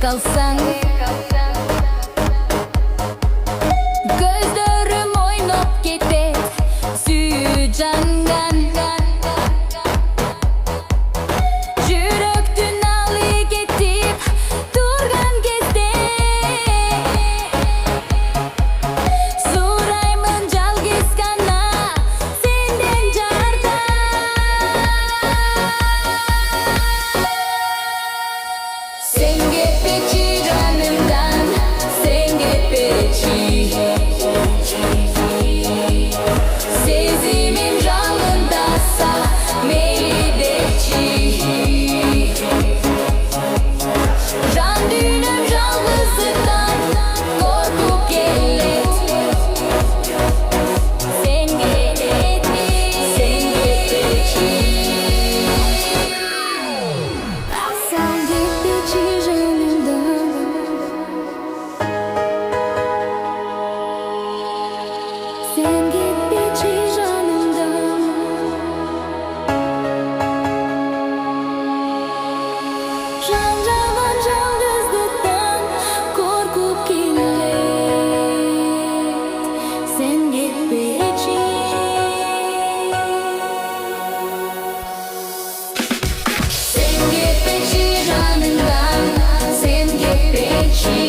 kalsan. Gözlerim oynap ketet süyü candan. Yürekten alı getip durgan gezde Surayman jalgiz kana senden jarda. Sen gitmeci canımdan, sen gitmeci. Sezimim жалындаса meylideci. Can düğünüm жалғыздықтан korkup келет. Sen gitmeci, sen gitmeci. Sen gitmeci canımdan. Sen gitmeci canımdan. Can жалғыздықтан korkup келет. Sen gitmeci. Sen gitmeci canımdan, sen gitmeci.